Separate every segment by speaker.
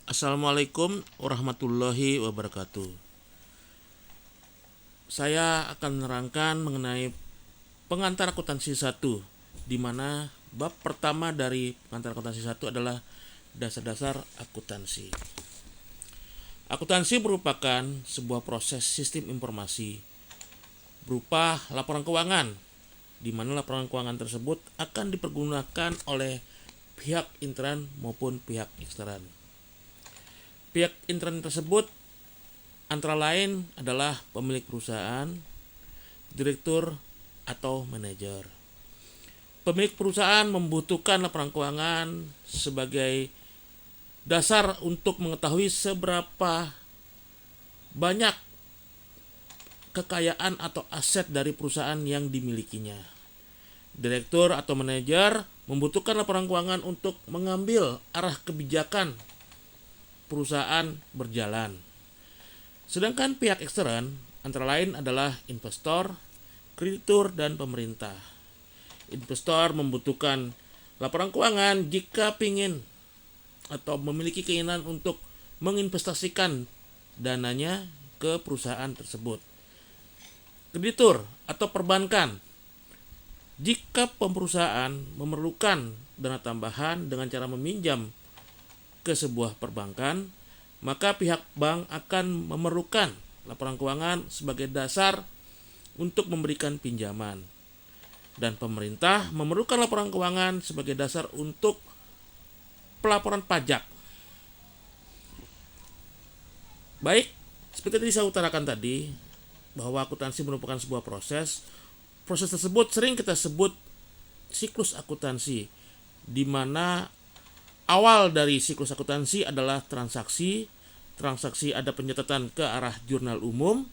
Speaker 1: Assalamualaikum warahmatullahi wabarakatuh. Saya akan menerangkan mengenai pengantar akuntansi 1, di mana bab pertama dari pengantar akuntansi 1 adalah dasar-dasar akuntansi. Akuntansi merupakan sebuah proses sistem informasi berupa laporan keuangan, di mana laporan keuangan tersebut akan dipergunakan oleh pihak intern maupun pihak ekstern. Pihak intern tersebut antara lain adalah pemilik perusahaan, direktur, atau manajer. Pemilik perusahaan membutuhkan laporan keuangan sebagai dasar untuk mengetahui seberapa banyak kekayaan atau aset dari perusahaan yang dimilikinya. Direktur atau manajer membutuhkan laporan keuangan untuk mengambil arah kebijakan perusahaan berjalan. Sedangkan pihak ekstern antara lain adalah investor, kreditur, dan pemerintah. Investor membutuhkan laporan keuangan jika ingin atau memiliki keinginan untuk menginvestasikan dananya ke perusahaan tersebut. Kreditur atau perbankan, jika perusahaan memerlukan dana tambahan dengan cara meminjam ke sebuah perbankan, maka pihak bank akan memerlukan laporan keuangan sebagai dasar untuk memberikan pinjaman. Dan pemerintah memerlukan laporan keuangan sebagai dasar untuk pelaporan pajak. Baik, seperti yang saya utarakan tadi, bahwa akuntansi merupakan sebuah proses. Proses tersebut sering kita sebut siklus akuntansi, di mana awal dari siklus akuntansi adalah transaksi. Transaksi ada pencatatan ke arah jurnal umum.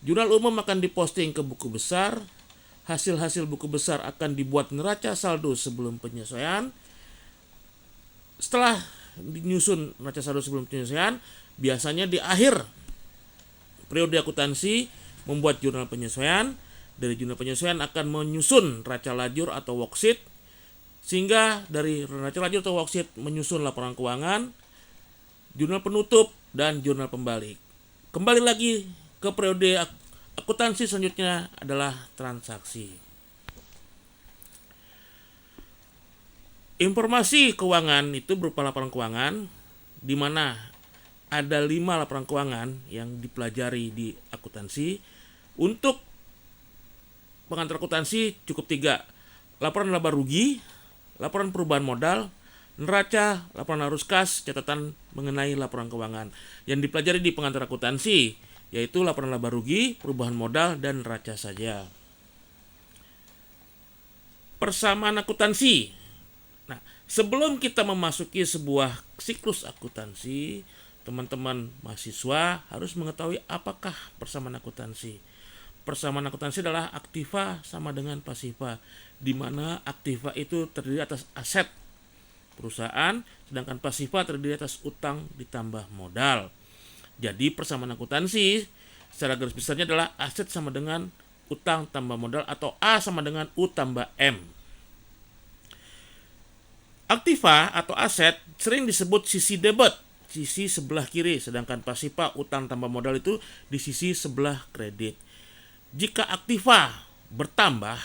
Speaker 1: Jurnal umum akan diposting ke buku besar. Hasil-hasil buku besar akan dibuat neraca saldo sebelum penyesuaian. Setelah menyusun neraca saldo sebelum penyesuaian, biasanya di akhir periode akuntansi membuat jurnal penyesuaian. Dari jurnal penyesuaian akan menyusun neraca lajur atau worksheet, sehingga dari neraca lajur atau worksheet menyusun laporan keuangan, jurnal penutup, dan jurnal pembalik. Kembali lagi ke periode akuntansi selanjutnya adalah transaksi. Informasi keuangan itu berupa laporan keuangan, di mana ada 5 laporan keuangan yang dipelajari di akuntansi. Untuk pengantar akuntansi cukup 3: laporan laba rugi, laporan perubahan modal, neraca, laporan arus kas, catatan mengenai laporan keuangan. Yang dipelajari di pengantar akuntansi yaitu laporan laba rugi, perubahan modal, dan neraca saja. Persamaan akuntansi. Nah, sebelum kita memasuki sebuah siklus akuntansi, teman-teman mahasiswa harus mengetahui apakah persamaan akuntansi. Persamaan akuntansi adalah aktiva sama dengan pasiva, di mana aktiva itu terdiri atas aset perusahaan, sedangkan pasiva terdiri atas utang ditambah modal. Jadi persamaan akuntansi secara garis besarnya adalah aset sama dengan utang tambah modal, atau A sama dengan U tambah M. Aktiva atau aset sering disebut sisi debit, sisi sebelah kiri, sedangkan pasiva utang tambah modal itu di sisi sebelah kredit. Jika aktiva bertambah,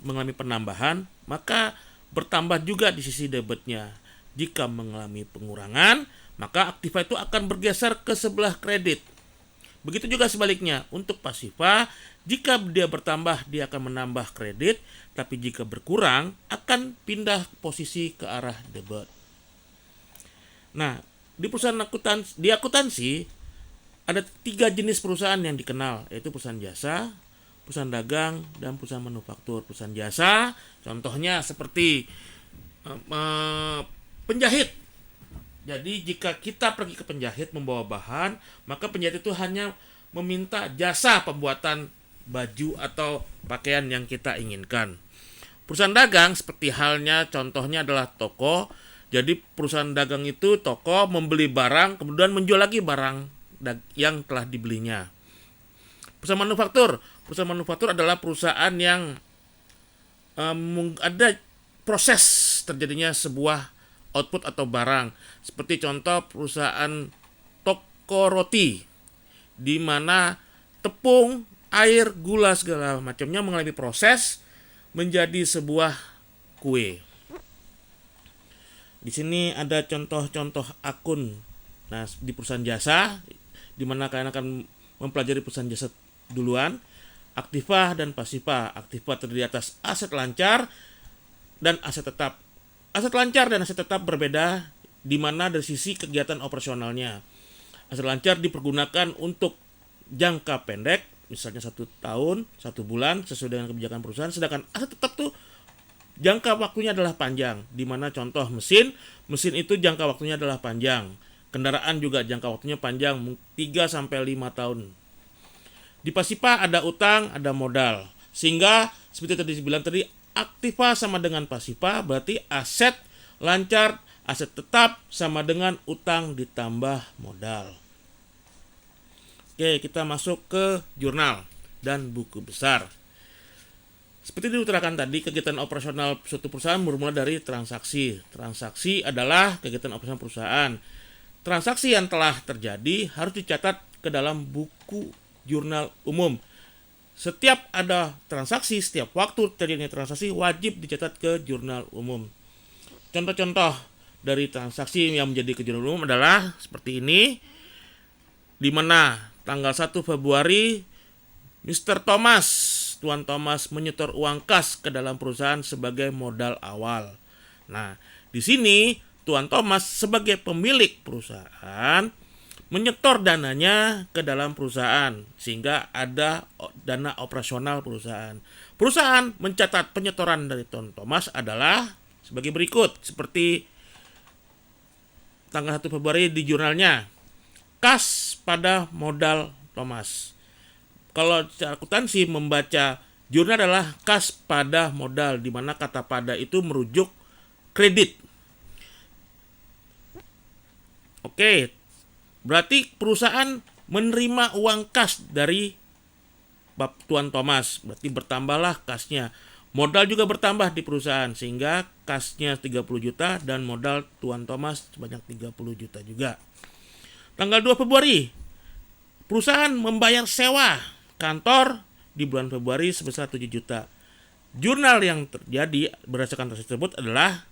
Speaker 1: mengalami penambahan, maka bertambah juga di sisi debitnya. Jika mengalami pengurangan, maka aktiva itu akan bergeser ke sebelah kredit. Begitu juga sebaliknya untuk pasiva, jika dia bertambah dia akan menambah kredit, tapi jika berkurang akan pindah posisi ke arah debit. Nah, di akuntansi ada 3 jenis perusahaan yang dikenal, yaitu perusahaan jasa, perusahaan dagang, dan perusahaan manufaktur. Perusahaan jasa contohnya seperti penjahit. Jadi jika kita pergi ke penjahit membawa bahan, maka penjahit itu hanya meminta jasa pembuatan baju atau pakaian yang kita inginkan. Perusahaan dagang seperti halnya contohnya adalah toko. Jadi perusahaan dagang itu toko membeli barang kemudian menjual lagi barang yang telah dibelinya. Perusahaan manufaktur adalah perusahaan yang ada proses terjadinya sebuah output atau barang. Seperti contoh perusahaan toko roti, di mana tepung, air, gula segala macamnya mengalami proses menjadi sebuah kue. Di sini ada contoh-contoh akun. Nah, di perusahaan jasa, di mana kalian akan mempelajari perusahaan jasa duluan. Aktiva dan pasiva. Aktiva terdiri atas aset lancar dan aset tetap. Aset lancar dan aset tetap berbeda, di mana dari sisi kegiatan operasionalnya. Aset lancar dipergunakan untuk jangka pendek, misalnya 1 tahun, 1 bulan, sesuai dengan kebijakan perusahaan. Sedangkan aset tetap tuh jangka waktunya adalah panjang, di mana contoh mesin itu jangka waktunya adalah panjang. Kendaraan juga jangka waktunya panjang, 3-5 tahun. Di pasiva ada utang, ada modal. Sehingga seperti tadi dibilang tadi, aktiva sama dengan pasiva, berarti aset lancar, aset tetap sama dengan utang ditambah modal. Oke, kita masuk ke jurnal dan buku besar. Seperti diutarakan tadi, kegiatan operasional suatu perusahaan bermula dari transaksi. Transaksi adalah kegiatan operasional perusahaan. Transaksi yang telah terjadi harus dicatat ke dalam buku jurnal umum. Setiap ada transaksi, setiap waktu terjadinya transaksi wajib dicatat ke jurnal umum. Contoh-contoh dari transaksi yang menjadi ke jurnal umum adalah seperti ini, di mana tanggal 1 Februari Tuan Thomas menyetor uang kas ke dalam perusahaan sebagai modal awal. Nah, di sini Tuan Thomas sebagai pemilik perusahaan menyetor dananya ke dalam perusahaan sehingga ada dana operasional perusahaan. Perusahaan mencatat penyetoran dari Tuan Thomas adalah sebagai berikut, seperti tanggal 1 Februari di jurnalnya, kas pada modal Thomas. Kalau secara akuntansi membaca jurnal adalah kas pada modal, di mana kata pada itu merujuk kredit. Oke, berarti perusahaan menerima uang kas dari Tuan Thomas, berarti bertambahlah kasnya. Modal juga bertambah di perusahaan sehingga kasnya 30 juta dan modal Tuan Thomas sebanyak 30 juta juga. Tanggal 2 Februari, perusahaan membayar sewa kantor di bulan Februari sebesar 7 juta. Jurnal yang terjadi berdasarkan tersebut adalah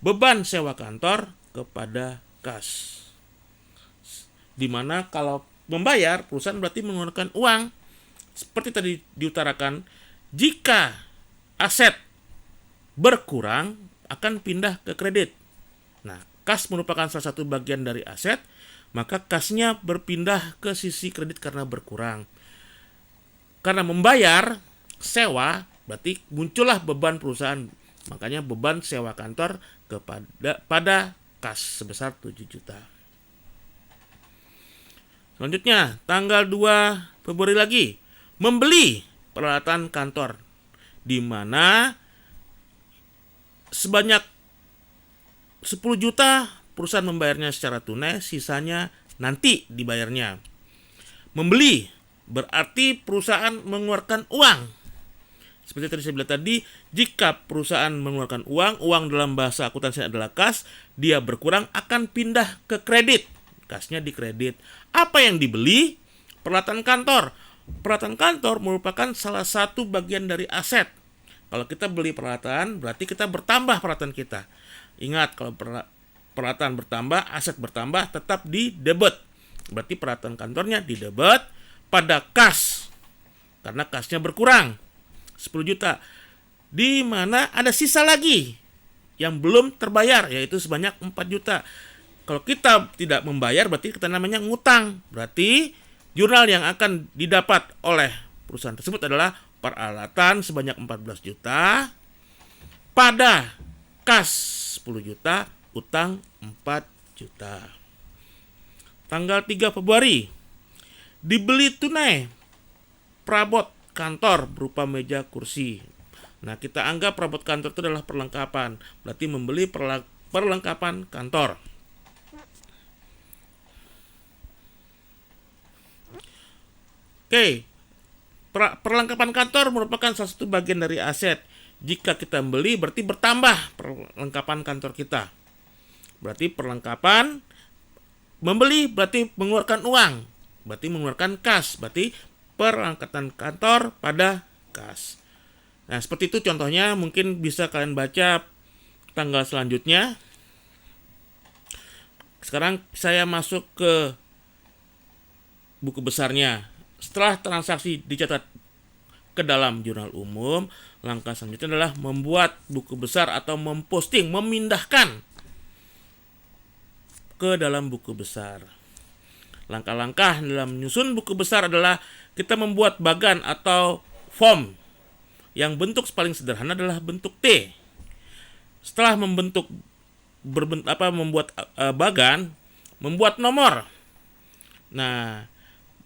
Speaker 1: beban sewa kantor kepada kas. Dimana kalau membayar, perusahaan berarti mengeluarkan uang. Seperti tadi diutarakan, jika aset berkurang akan pindah ke kredit. Nah, kas merupakan salah satu bagian dari aset, maka kasnya berpindah ke sisi kredit karena berkurang. Karena membayar sewa, berarti muncullah beban perusahaan. Makanya beban sewa kantor pada kas sebesar 7 juta. Selanjutnya, tanggal 2 Februari lagi, membeli peralatan kantor, di mana sebanyak 10 juta perusahaan membayarnya secara tunai, sisanya nanti dibayarnya. Membeli berarti perusahaan mengeluarkan uang. Seperti tadi saya bilang tadi, jika perusahaan mengeluarkan uang dalam bahasa akuntansi adalah kas, dia berkurang akan pindah ke kredit. Kasnya di kredit. Apa yang dibeli? Peralatan kantor. Peralatan kantor merupakan salah satu bagian dari aset. Kalau kita beli peralatan, berarti kita bertambah peralatan kita. Ingat, kalau peralatan bertambah, aset bertambah, tetap di debit. Berarti peralatan kantornya di debit pada kas, karena kasnya berkurang 10 juta, di mana ada sisa lagi yang belum terbayar, yaitu sebanyak 4 juta. Kalau kita tidak membayar, berarti kita namanya ngutang. Berarti jurnal yang akan didapat oleh perusahaan tersebut adalah peralatan sebanyak 14 juta pada kas 10 juta, utang 4 juta. Tanggal 3 Februari dibeli tunai perabot kantor berupa meja kursi. Nah, kita anggap perabot kantor itu adalah perlengkapan. Berarti membeli perlengkapan kantor. Oke, perlengkapan kantor merupakan salah satu bagian dari aset. Jika kita beli, berarti bertambah perlengkapan kantor kita. berarti perlengkapan. Membeli berarti mengeluarkan uang, berarti mengeluarkan kas, berarti perangkatan kantor pada kas. Nah, seperti itu contohnya, mungkin bisa kalian baca tanggal selanjutnya. Sekarang saya masuk ke buku besarnya. Setelah transaksi dicatat ke dalam jurnal umum, langkah selanjutnya adalah membuat buku besar atau memposting, memindahkan ke dalam buku besar. Langkah-langkah dalam menyusun buku besar adalah kita membuat bagan atau form yang bentuk paling sederhana adalah bentuk T. Setelah membuat bagan, membuat nomor. Nah,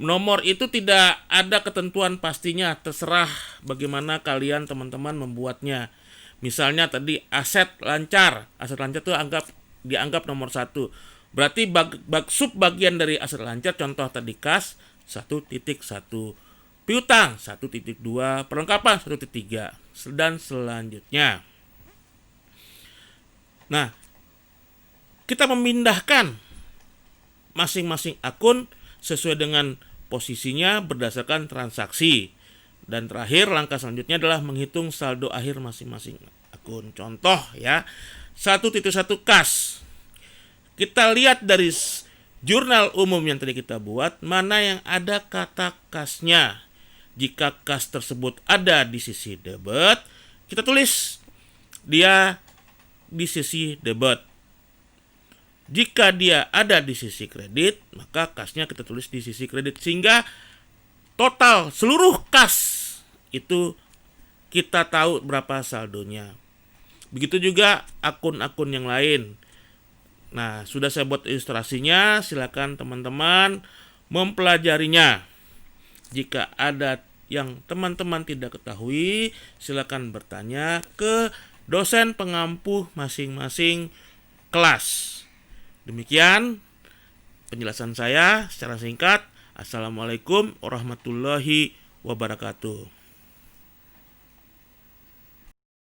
Speaker 1: nomor itu tidak ada ketentuan pastinya, terserah bagaimana kalian teman-teman membuatnya. Misalnya tadi aset lancar itu dianggap nomor 1. Berarti sub bagian dari aset lancar, contoh tadi kas 1.1, piutang 1.2, perlengkapan 1.3, dan selanjutnya. Nah, kita memindahkan masing-masing akun sesuai dengan posisinya berdasarkan transaksi. Dan terakhir, langkah selanjutnya adalah menghitung saldo akhir masing-masing akun. Contoh ya, 1.1 kas. Kita lihat dari jurnal umum yang tadi kita buat, mana yang ada kata kasnya. Jika kas tersebut ada di sisi debit, kita tulis dia di sisi debit. Jika dia ada di sisi kredit, maka kasnya kita tulis di sisi kredit. Sehingga total seluruh kas itu kita tahu berapa saldonya. Begitu juga akun-akun yang lain. Nah, sudah saya buat ilustrasinya, silakan teman-teman mempelajarinya. Jika ada yang teman-teman tidak ketahui, silakan bertanya ke dosen pengampu masing-masing kelas. Demikian penjelasan saya secara singkat. Assalamualaikum warahmatullahi wabarakatuh.